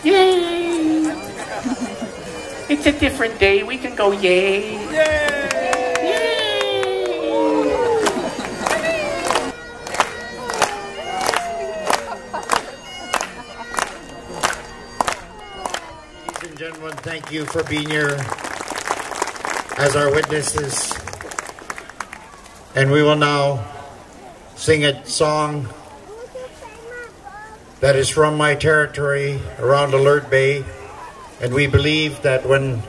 Yay! It's a different day. We can go yay. Ladies and gentlemen, thank you for being here as our witnesses. And we will now sing a song that is from my territory around Alert Bay. And we believe that when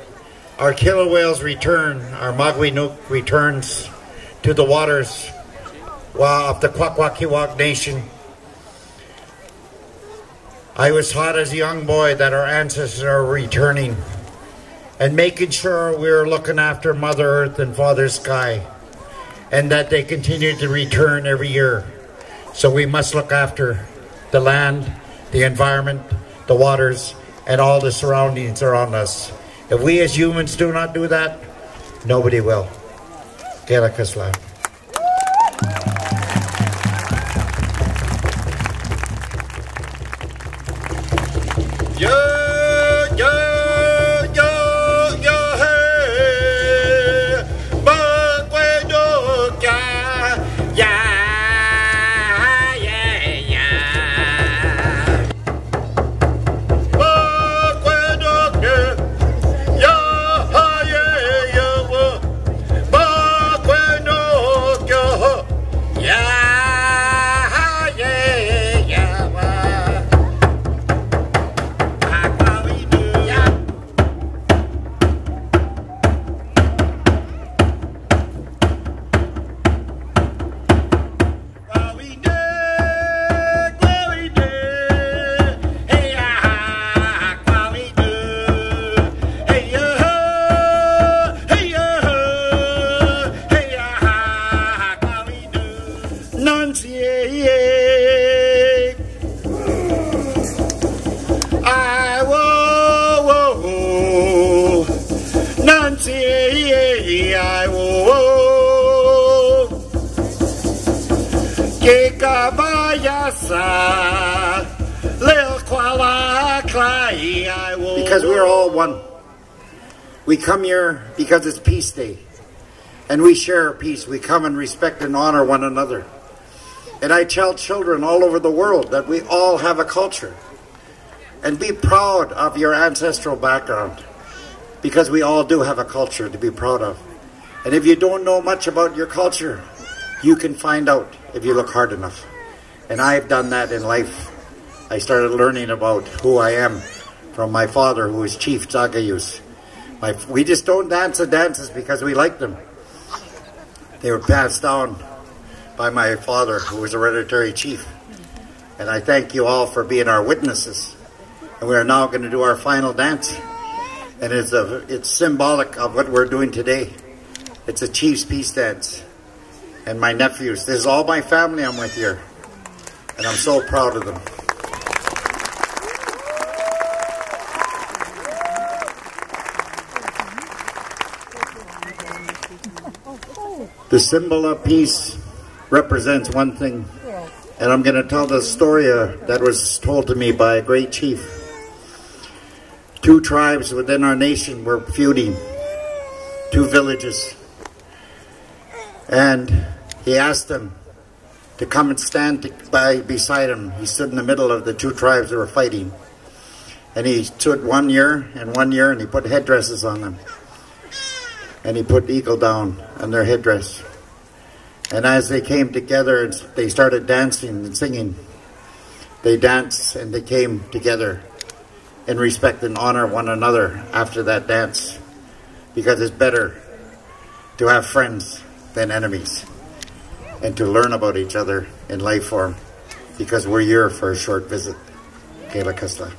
our killer whales return, our Magwinuk returns to the waters of the Kwakwaka'wakw Nation. I was taught as a young boy that our ancestors are returning and making sure we're looking after Mother Earth and Father Sky, and that they continue to return every year. So we must look after the land, the environment, the waters, and all the surroundings around us. If we as humans do not do that, nobody will. Kela Kasla. Because we're all one. We come here because it's Peace Day. And we share peace. We come and respect and honor one another. And I tell children all over the world that we all have a culture. And be proud of your ancestral background. Because we all do have a culture to be proud of. And if you don't know much about your culture, you can find out if you look hard enough. And I've done that in life. I started learning about who I am from my father, who was Chief Zagayus. We just don't dance the dances because we like them. They were passed down by my father, who was a hereditary chief. And I thank you all for being our witnesses. And we are now going to do our final dance. And it's symbolic of what we're doing today. It's a Chief's Peace Dance. And my nephews, this is all my family I'm with here. And I'm so proud of them. The symbol of peace represents one thing, and I'm going to tell the story that was told to me by a great chief. Two tribes within our nation were feuding, two villages, and he asked them to come and stand beside him. He stood in the middle of the two tribes that were fighting, and he stood 1 year and 1 year, and he put headdresses on them. And he put eagle down on their headdress. And as they came together and they started dancing and singing, they danced and they came together in respect and honor one another after that dance. Because it's better to have friends than enemies. And to learn about each other in life form. Because we're here for a short visit. Kela Kasla.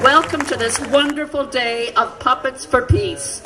Welcome to this wonderful day of Puppets for Peace.